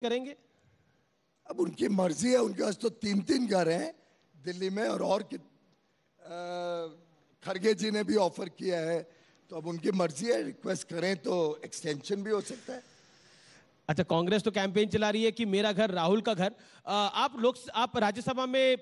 करेंगे? अब उनकी मर्जी है, उनके पास तो 3-3 घर हैं दिल्ली में और खरगे जी ने भी ऑफर किया है, तो अब उनकी मर्जी है, रिक्वेस्ट करें तो एक्सटेंशन भी हो सकता है। अच्छा, कांग्रेस तो कैंपेन चला रही है कि मेरा घर राहुल का घर। आप राज्यसभा में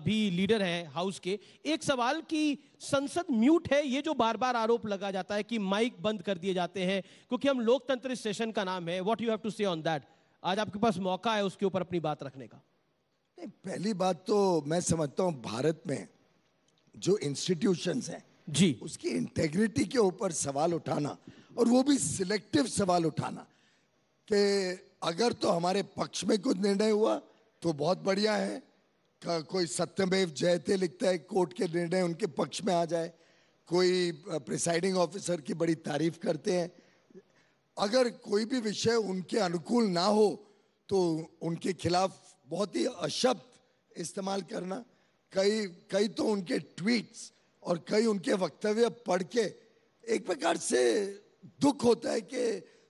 भी लीडर हैं हाउस के। एक सवाल कि संसद म्यूट है, ये जो बार बार आरोप लगा जाता है कि माइक बंद कर दिए जाते हैं क्योंकि हम लोकतंत्र सेशन का नाम है। व्हाट यू हैव टू से ऑन दैट? आज आपके पास मौका है उसके ऊपर अपनी बात रखने का। नहीं, पहली बात तो मैं समझता हूं भारत में जो इंस्टीट्यूशंस हैं जी, उसकी इंटेग्रिटी के ऊपर सवाल उठाना, और वो भी सिलेक्टिव सवाल उठाना कि अगर तो हमारे पक्ष में कुछ निर्णय हुआ तो बहुत बढ़िया है, कोई सत्यमेव जयते लिखता है कोर्ट के निर्णय उनके पक्ष में आ जाए, कोई प्रिसाइडिंग ऑफिसर की बड़ी तारीफ करते हैं। अगर कोई भी विषय उनके अनुकूल ना हो तो उनके खिलाफ बहुत ही अशब्द इस्तेमाल करना, कई तो उनके ट्वीट्स और कई उनके वक्तव्य पढ़ के एक प्रकार से दुख होता है कि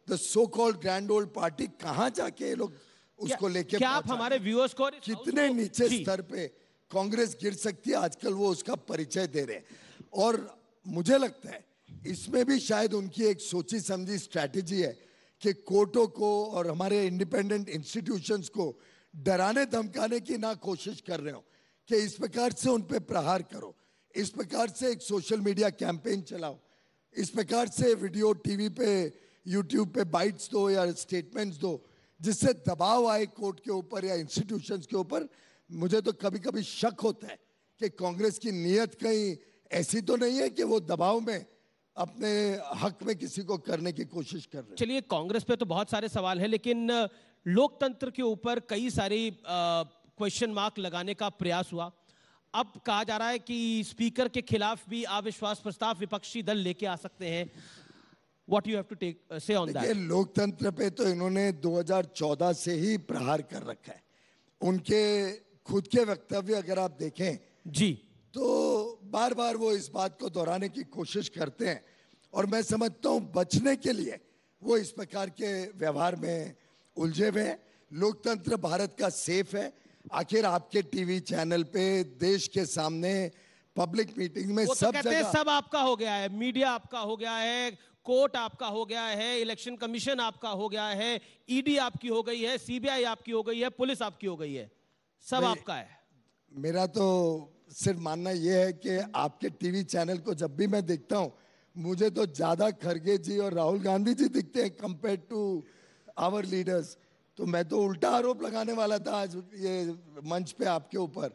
the so called grand old party कहां जाके ये लोग उसको लेके क्या आप हमारे व्यूअर्स को कितने नीचे स्तर पे कांग्रेस गिर सकती है आजकल वो उसका परिचय दे रहे हैं। और मुझे लगता है इसमें भी शायद उनकी एक सोची समझी स्ट्रैटेजी है कि कोर्टों को और हमारे इंडिपेंडेंट इंस्टीट्यूशंस को डराने धमकाने की ना कोशिश कर रहे हो कि इस प्रकार से उन पे प्रहार करो, इस प्रकार से एक सोशल मीडिया कैंपेन चलाओ, इस प्रकार से वीडियो टीवी पे यूट्यूब पे बाइट्स दो या स्टेटमेंट्स दो जिससे दबाव आए कोर्ट के ऊपर या इंस्टीट्यूशंस के ऊपर। मुझे तो कभी कभी शक होता है कि कांग्रेस की नीयत कहीं ऐसी तो नहीं है कि वो दबाव में अपने हक में किसी को करने की कोशिश कर रहे हैं। चलिए, कांग्रेस पे तो बहुत सारे सवाल हैं, लेकिन लोकतंत्र के ऊपर कई सारी क्वेश्चन मार्क लगाने का प्रयास हुआ। अब कहा जा रहा है कि स्पीकर के खिलाफ भी अविश्वास प्रस्ताव विपक्षी दल लेके आ सकते हैं। What you have to take say on that? लोकतंत्र पे तो इन्होंने 2014 से ही प्रहार कर रखा है। उनके खुद के वक्तव्य अगर आप देखें जी, तो बार बार वो इस बात को दोहराने की कोशिश करते हैं, और मैं समझता हूं बचने के लिए वो इस प्रकार के व्यवहार में उलझे हुए हैं। लोकतंत्र भारत का सेफ है। आखिर आपके टीवी चैनल पे देश के सामने पब्लिक मीटिंग में वो तो सब कहते हैं जगह सब आपका हो गया है, मीडिया आपका हो गया है, कोर्ट आपका हो गया है, इलेक्शन कमीशन आपका हो गया है, ईडी आपकी हो गई है, सीबीआई आपकी हो गई है, पुलिस आपकी हो गई है, सब आपका है। मेरा तो सिर्फ मानना यह है कि आपके टीवी चैनल को जब भी मैं देखता हूं मुझे तो ज्यादा खरगे जी और राहुल गांधी जी दिखते हैं कंपेयर टू आवर लीडर्स। तो मैं तो उल्टा आरोप लगाने वाला था आज ये मंच पे आपके ऊपर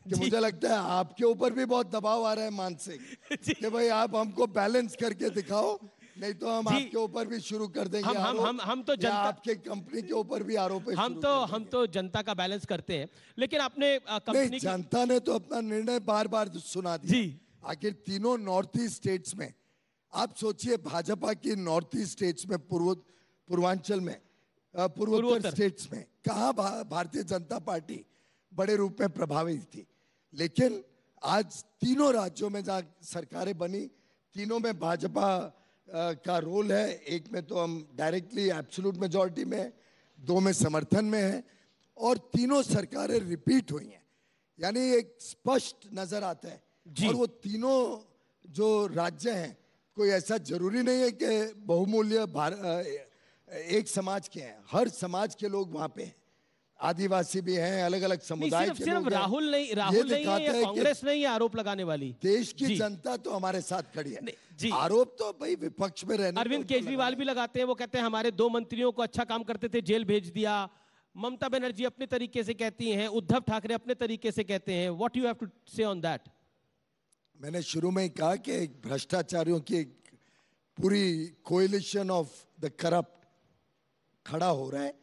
कि मुझे लगता है आपके ऊपर भी बहुत दबाव आ रहा है मानसिक कि भाई आप हमको बैलेंस करके दिखाओ, नहीं तो हम आपके ऊपर भी शुरू कर देंगे हम तो जनता, आपके कंपनी के ऊपर भी आरोप हम तो जनता का बैलेंस करते हैं, लेकिन आपने कंपनी जनता ने तो अपना निर्णय बार बार सुना दिया। आखिर तीनों नॉर्थ ईस्ट स्टेट्स में आप सोचिए, भाजपा की नॉर्थ ईस्ट स्टेट्स में पूर्वांचल में पूर्वोत्तर स्टेट्स में कहा भारतीय जनता पार्टी बड़े रूप में प्रभावित थी, लेकिन आज तीनों राज्यों में जहां सरकारें बनी तीनों में भाजपा का रोल है। एक में तो हम डायरेक्टली एब्सोल्यूट मेजॉरिटी में है, दो में समर्थन में है, और तीनों सरकारें रिपीट हुई हैं, यानी एक स्पष्ट नजर आता है। और वो तीनों जो राज्य हैं कोई ऐसा जरूरी नहीं है कि बहुमूल्य एक समाज के हैं, हर समाज के लोग वहां पे हैं, आदिवासी भी हैं, अलग अलग समुदाय के लोग हैं। राहुल नहीं है या कांग्रेस नहीं है आरोप लगाने वाली, देश की जनता तो हमारे साथ खड़ी है। आरोप तो भाई विपक्ष में रहने अरविंद केजरीवाल भी लगाते हैं, वो कहते हैं हमारे 2 मंत्रियों को अच्छा काम करते थे जेल भेज दिया। ममता बनर्जी अपने तरीके से कहती हैं, उद्धव ठाकरे अपने तरीके से कहते हैं। व्हाट यू हैव टू से ऑन दैट? मैंने शुरू में ही कहा कि भ्रष्टाचारियों की पूरी कोएलिशन ऑफ द करप्ट खड़ा हो रहा है।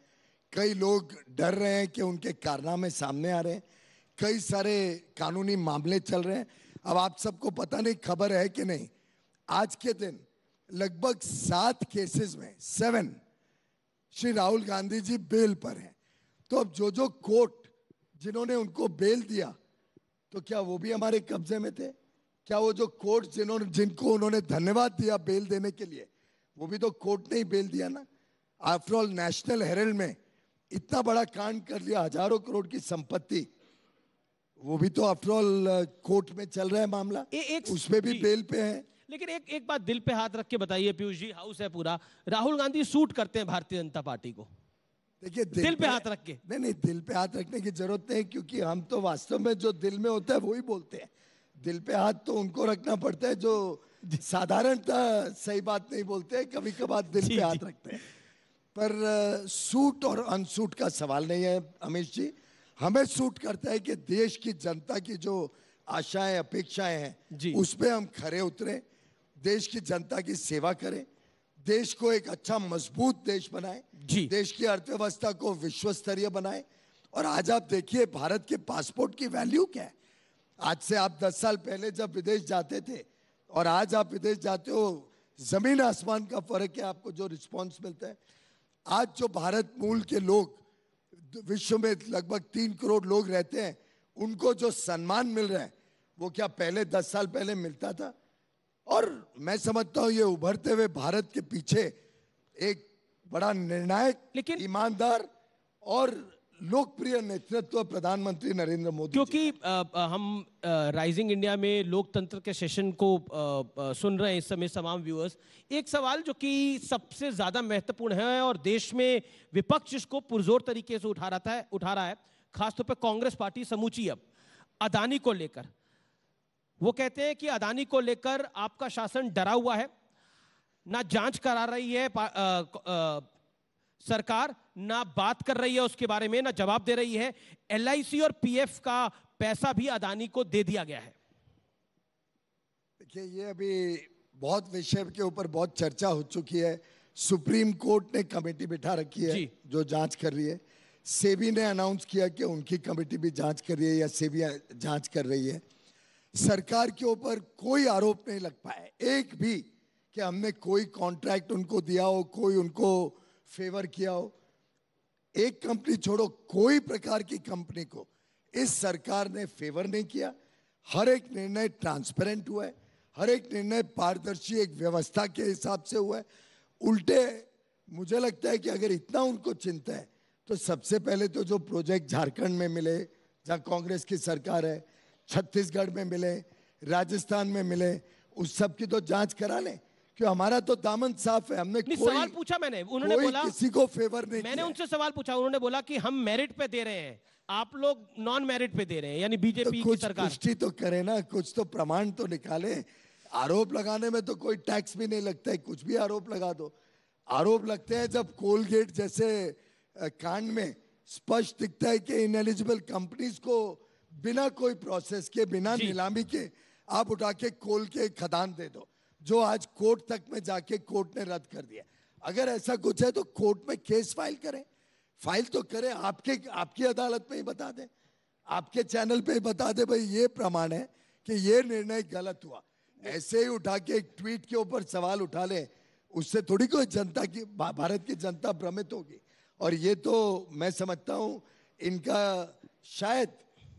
कई लोग डर रहे हैं कि उनके कारनामे सामने आ रहे हैं, कई सारे कानूनी मामले चल रहे हैं। अब आप सबको पता नहीं खबर है कि नहीं, आज के दिन लगभग 7 केसेस में 7 श्री राहुल गांधी जी बेल पर हैं। तो अब जो कोर्ट जिन्होंने उनको बेल दिया तो क्या वो भी हमारे कब्जे में थे? क्या वो जो कोर्ट जिनको उन्होंने धन्यवाद दिया बेल देने के लिए, वो भी तो कोर्ट ने ही बेल दिया ना। आफ्टर ऑल नेशनल हेरल्ड में इतना बड़ा कांड कर लिया, हजारों करोड़ की संपत्ति, वो भी तो आफ्टर ऑल कोर्ट में चल रहा है मामला, उसमें भी बेल पे है। लेकिन एक बात दिल पे हाथ रख के बताइए पीयूष जी, हाउस है पूरा, राहुल गांधी सूट करते हैं भारतीय जनता पार्टी को? देखिए दिल पे हाथ रख के, नहीं, दिल पे हाथ रखने की जरूरत नहीं, क्योंकि हम तो वास्तव में जो दिल में होता है वो ही बोलते हैं। दिल पे हाथ तो उनको रखना पड़ता है जो साधारणतः सही बात नहीं बोलते हैं, कभी कभार दिल पे हाथ रखते हैं। पर सूट और अनसूट का सवाल नहीं है अमीश जी। हमें सूट करता है कि देश की जनता की जो आशाएं अपेक्षाएं हैं उस पर हम खरे उतरे, देश की जनता की सेवा करें, देश को एक अच्छा मजबूत देश बनाए, देश की अर्थव्यवस्था को विश्व स्तरीय बनाए। और आज आप देखिए भारत के पासपोर्ट की वैल्यू क्या है। आज से आप 10 साल पहले जब विदेश जाते थे और आज आप विदेश जाते हो, जमीन आसमान का फर्क है आपको जो रिस्पॉन्स मिलता है। आज जो भारत मूल के लोग विश्व में लगभग 3 करोड़ लोग रहते हैं, उनको जो सम्मान मिल रहा है वो क्या पहले 10 साल पहले मिलता था? और मैं समझता हूं ये उभरते हुए भारत के पीछे एक बड़ा निर्णायक, लेकिन ईमानदार और लोकप्रिय नेतृत्व प्रधानमंत्री नरेंद्र मोदी, क्योंकि हम राइजिंग इंडिया में लोकतंत्र के सेशन को सुन रहे हैं इस समय तमाम व्यूअर्स। एक सवाल जो कि सबसे ज्यादा महत्वपूर्ण है और देश में विपक्ष इसको पुरजोर तरीके से उठा रहा है, खासतौर पर कांग्रेस पार्टी समूची, अब अदानी को लेकर। वो कहते हैं कि अदानी को लेकर आपका शासन डरा हुआ है, ना जांच करा रही है सरकार, ना बात कर रही है उसके बारे में, ना जवाब दे रही है। LIC और PF का पैसा भी अदानी को दे दिया गया है। देखिए ये अभी बहुत विषय के ऊपर बहुत चर्चा हो चुकी है। सुप्रीम कोर्ट ने कमेटी बिठा रखी है जो जांच कर रही है। सेबी ने अनाउंस किया कि उनकी कमेटी भी जांच कर रही है या सेबी जांच कर रही है। सरकार के ऊपर कोई आरोप नहीं लग पाया एक भी कि हमने कोई कॉन्ट्रैक्ट उनको दिया हो, कोई उनको फेवर किया हो। एक कंपनी छोड़ो, कोई प्रकार की कंपनी को इस सरकार ने फेवर नहीं किया। हर एक निर्णय ट्रांसपेरेंट हुआ है, हर एक निर्णय पारदर्शी एक व्यवस्था के हिसाब से हुआ है। उल्टे मुझे लगता है कि अगर इतना उनको चिंता है तो सबसे पहले तो जो प्रोजेक्ट झारखंड में मिले जहां कांग्रेस की सरकार है, छत्तीसगढ़ में मिले, राजस्थान में मिले, उस सब की तो जांच करा लें, क्यों हमारा तो दामन साफ है। हमने कोई सवाल पूछा मैंने, उन्होंने बोला किसी को फेवर नहीं मैंने उनसे सवाल पूछा, उन्होंने बोला कि हम मेरिट पे दे रहे हैं, आप लोग नॉन मेरिट पे दे रहे हैं, यानी बीजेपी की सरकार। पुष्टि तो करे ना, कुछ तो प्रमाण तो निकाले। आरोप लगाने में तो कोई टैक्स भी नहीं लगता है, कुछ भी आरोप लगा दो। आरोप लगते हैं जब कोलगेट जैसे कांड में स्पष्ट दिखता है कि इनएलिजिबल कंपनीज को बिना कोई प्रोसेस के, बिना नीलामी के आप उठा के कोल के खदान दे दो, जो आज कोर्ट तक में जाके कोर्ट ने रद्द कर दिया। अगर ऐसा कुछ है तो कोर्ट में केस फाइल करें, फाइल तो करें, आपकी अदालत में ही बता दें, आपके चैनल पे ही बता दे भाई ये प्रमाण है कि ये निर्णय गलत हुआ। ऐसे ही उठा के एक ट्वीट के ऊपर सवाल उठा ले, उससे थोड़ी कोई जनता की, भारत की जनता भ्रमित होगी। और ये तो मैं समझता हूं इनका शायद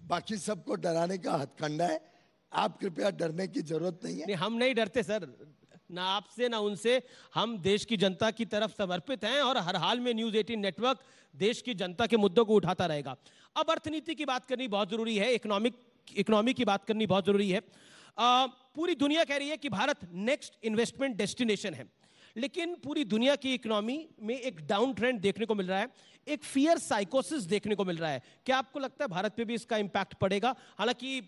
बाकी सबको डराने का हथकंडा है। आप कृपया डरने की जरूरत नहीं है। नहीं, हम नहीं डरते सर, ना आपसे ना उनसे। हम देश की जनता की तरफ समर्पित हैं और हर हाल में न्यूज़ 18 नेटवर्क देश की जनता के मुद्दों को उठाता रहेगा। अब अर्थनीति की बात करनी बहुत जरूरी है, इकोनॉमी की बात करनी बहुत जरूरी है। पूरी दुनिया कह रही है कि भारत नेक्स्ट इन्वेस्टमेंट डेस्टिनेशन है, लेकिन पूरी दुनिया की इकोनॉमी में एक डाउन ट्रेंड देखने को मिल रहा है, एक फियर साइकोसिस देखने को मिल रहा है। क्या आपको लगता है भारत पे भी इसका इंपैक्ट पड़ेगा? हालांकि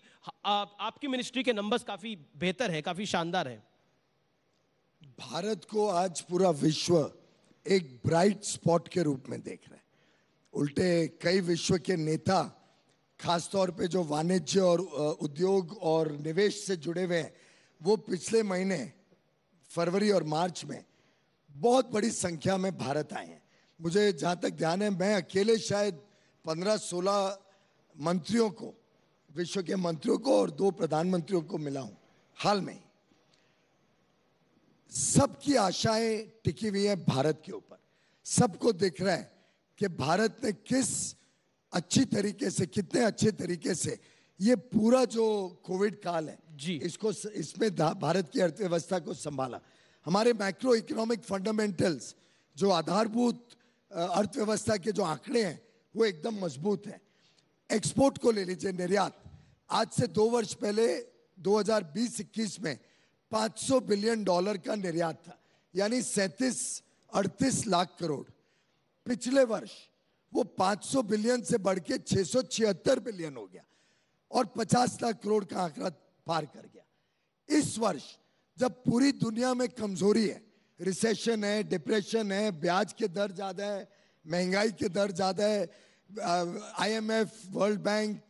आपकी मिनिस्ट्री के नंबर्स काफी बेहतर है, काफी शानदार है। भारत को आज पूरा विश्व एक ब्राइट स्पॉट के रूप में देख रहा है। उल्टे कई विश्व के नेता, खासतौर पे जो वाणिज्य और उद्योग और निवेश से जुड़े हुए हैं, वो पिछले महीने फरवरी और मार्च में बहुत बड़ी संख्या में भारत आए हैं। मुझे जहां तक ध्यान है, मैं अकेले शायद 15-16 मंत्रियों को, विश्व के मंत्रियों को और 2 प्रधानमंत्रियों को मिला हूं हाल में। सबकी आशाएं टिकी हुई है भारत के ऊपर। सबको दिख रहा है कि भारत ने किस अच्छी तरीके से, कितने अच्छे तरीके से ये पूरा जो कोविड काल है इसमें भारत की अर्थव्यवस्था को संभाला। हमारे मैक्रो इकोनॉमिक फंडामेंटल्स, जो आधारभूत अर्थव्यवस्था के जो आंकड़े हैं वो एकदम मजबूत हैं। एक्सपोर्ट को ले लीजिए, निर्यात। आज से 2 वर्ष पहले 2020-21 में $500 बिलियन का निर्यात था, यानी 37-38 लाख करोड़। पिछले वर्ष वो 500 बिलियन से बढ़ के 676 बिलियन हो गया और 50 लाख करोड़ का आंकड़ा पार कर गया। इस वर्ष जब पूरी दुनिया में कमजोरी है, रिसेशन है, डिप्रेशन है, ब्याज के दर ज्यादा है, महंगाई के दर ज्यादा है, IMF, वर्ल्ड बैंक,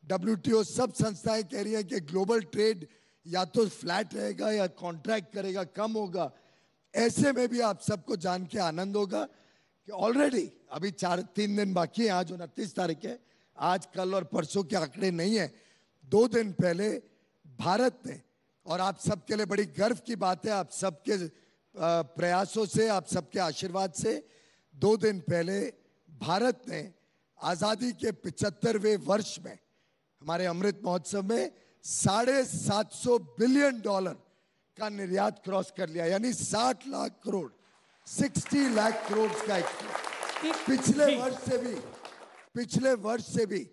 WTO सब संस्थाएं कह रही हैं कि ग्लोबल ट्रेड या तो फ्लैट रहेगा या कॉन्ट्रैक्ट करेगा, कम होगा। ऐसे में भी आप सबको जान के आनंद होगा कि ऑलरेडी अभी 3 दिन बाकी है, आज 29 तारीख है, आज कल और परसों के आंकड़े नहीं है। 2 दिन पहले भारत ने, और आप सबके लिए बड़ी गर्व की बात है, आप सबके प्रयासों से, आप सबके आशीर्वाद से, 2 दिन पहले भारत ने आजादी के 75वें वर्ष में हमारे अमृत महोत्सव में $750 बिलियन का निर्यात क्रॉस कर लिया, यानी 60 लाख करोड़, 60 लाख करोड़ का एक्सपोर्ट। पिछले वर्ष से भी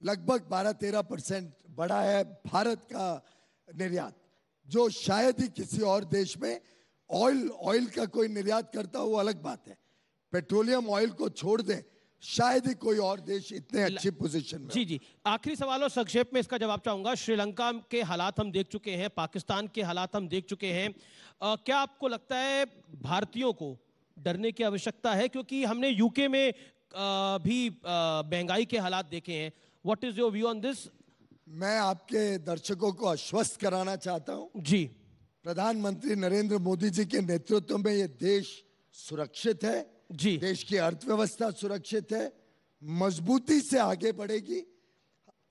लगभग 12-13% बढ़ा है भारत का निर्यात, जो शायद ही किसी और देश में ऑयल का कोई निर्यात करता हो वो अलग बात है, पेट्रोलियम ऑयल को छोड़ दें शायद ही कोई और देश इतने अच्छी पोजीशन में। जी जी, आखिरी सवाल और संक्षेप में इसका जवाब चाहूंगा। श्रीलंका के हालात हम देख चुके हैं, पाकिस्तान के हालात हम देख चुके हैं, क्या आपको लगता है भारतीयों को डरने की आवश्यकता है? क्योंकि हमने यूके में भी महंगाई के हालात देखे हैं। What is your view on this? मैं आपके दर्शकों को आश्वस्त कराना चाहता हूं जी, प्रधानमंत्री नरेंद्र मोदी जी के नेतृत्व में ये देश सुरक्षित है जी, देश की अर्थव्यवस्था सुरक्षित है, मजबूती से आगे बढ़ेगी।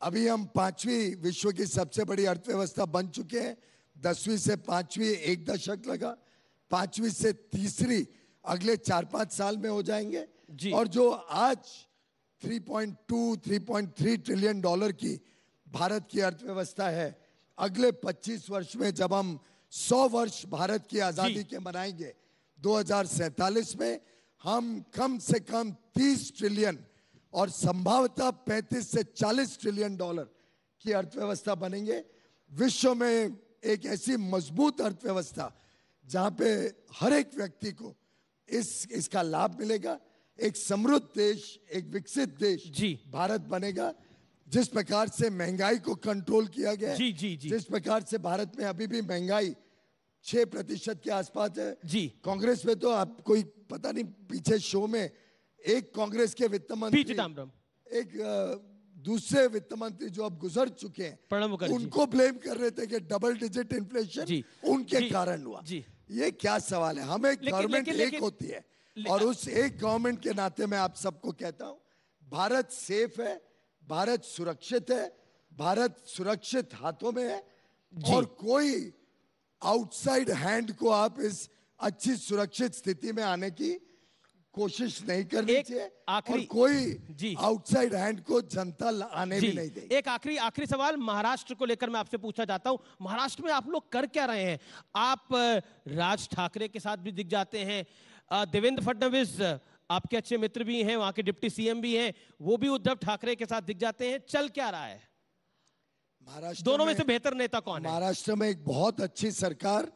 अभी हम 5वीं विश्व की सबसे बड़ी अर्थव्यवस्था बन चुके हैं। 10वीं से 5वीं 1 दशक लगा, 5वीं से 3री अगले 4-5 साल में हो जाएंगे जी। और जो आज 3.2-3.3 ट्रिलियन डॉलर की भारत की अर्थव्यवस्था है, अगले 25 वर्ष में जब हम 100 वर्ष भारत की आजादी के मनाएंगे 2047 में, हम कम से कम 30 ट्रिलियन और संभवतः 35 से 40 ट्रिलियन डॉलर की अर्थव्यवस्था बनेंगे। विश्व में एक ऐसी मजबूत अर्थव्यवस्था जहां पे हर एक व्यक्ति को इसका लाभ मिलेगा। एक समृद्ध देश, एक विकसित देश जी भारत बनेगा। जिस प्रकार से महंगाई को कंट्रोल किया गया है, जी जी जी, जिस प्रकार से भारत में अभी भी महंगाई 6% के आसपास है जी। कांग्रेस में तो आप कोई पता नहीं, पीछे शो में एक कांग्रेस के वित्त मंत्री, एक दूसरे वित्त मंत्री जो अब गुजर चुके हैं, उनको ब्लेम कर रहे थे कि डबल डिजिट इन्फ्लेशन उनके कारण हुआ। ये क्या सवाल है? हमें गवर्नमेंट एक होती है और उस एक गवर्नमेंट के नाते मैं आप सबको कहता हूं, भारत सेफ है, भारत सुरक्षित है, भारत सुरक्षित हाथों में है और कोई आउटसाइड हैंड को आप इस अच्छी सुरक्षित स्थिति में आने की कोशिश नहीं करनी चाहिए और कोई आउटसाइड हैंड को जनता आने भी नहीं देगी। एक आखिरी सवाल महाराष्ट्र को लेकर मैं आपसे पूछना चाहता हूं। महाराष्ट्र में आप लोग कर क्या रहे हैं? आप राज ठाकरे के साथ भी दिख जाते हैं, देवेंद्र फडणवीस आपके अच्छे मित्र भी हैं, वहां के डिप्टी सीएम भी हैं, वो भी उद्धव ठाकरे के साथ दिख जाते हैं। चल क्या रहा है महाराष्ट्र? दोनों में से बेहतर नेता कौन है? महाराष्ट्र में एक बहुत अच्छी सरकार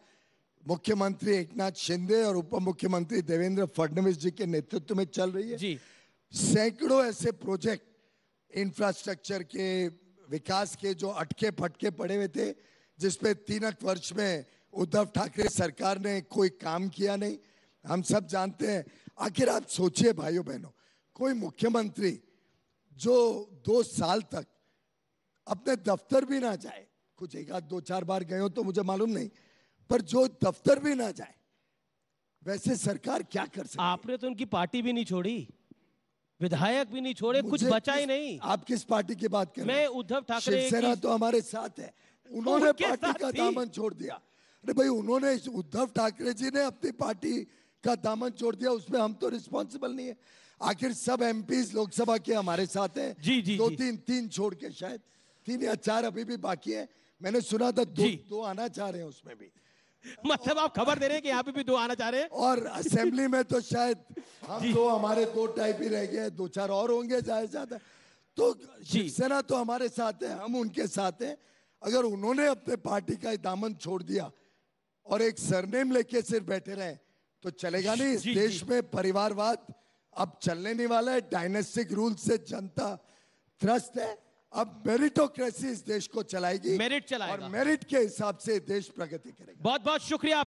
मुख्यमंत्री एकनाथ शिंदे और उप मुख्यमंत्री देवेंद्र फडणवीस जी के नेतृत्व में चल रही है जी। सैकड़ों ऐसे प्रोजेक्ट इंफ्रास्ट्रक्चर के विकास के जो अटके फटके पड़े हुए थे, जिसपे 3 वर्ष में उद्धव ठाकरे सरकार ने कोई काम किया नहीं। हम सब जानते हैं। आखिर आप सोचिए भाइयों बहनों, कोई मुख्यमंत्री जो 2 साल तक अपने दफ्तर भी ना जाए, कुछ 1-2-4 बार गए हो तो मुझे मालूम नहीं, पर जो दफ्तर भी ना जाए, वैसे सरकार क्या कर सकती है? आपने तो उनकी पार्टी भी नहीं छोड़ी, विधायक भी नहीं छोड़े, कुछ बचा ही नहीं। आप किस पार्टी की बात कर रहे हैं? मैं उद्धव ठाकरे। शिवसेना तो हमारे साथ है, उन्होंने पार्टी का दामन छोड़ दिया। अरे भाई, उन्होंने, उद्धव ठाकरे जी ने अपनी पार्टी का दामन छोड़ दिया, उसमें हम तो रिस्पॉन्सिबल नहीं है। आखिर सब एमपीज लोकसभा के हमारे साथ हैं। जी जी, 2-3 छोड़ के, शायद 3 या 4 अभी भी बाकी है। मैंने सुना था 2 आना चाह रहे हैं उसमें भी। मतलब आप खबर दे रहे हैं कि यहाँ पे भी 2 आना चाह रहे हैं। और असेंबली में तो शायद हम तो हमारे 2 टाइप ही रह गए, 2-4 और होंगे ज्यादा। तो शिवसेना तो हमारे साथ है, हम उनके साथ हैं। अगर उन्होंने अपने पार्टी का दामन छोड़ दिया और एक सरनेम लेके सिर्फ बैठे रहे तो चलेगा नहीं। इस देश में परिवारवाद अब चलने नहीं वाला है। डायनेस्टिक रूल से जनता त्रस्त है। अब मेरिटोक्रेसी इस देश को चलाएगी, मेरिट चलाएगा और मेरिट के हिसाब से देश प्रगति करेगा। बहुत बहुत शुक्रिया।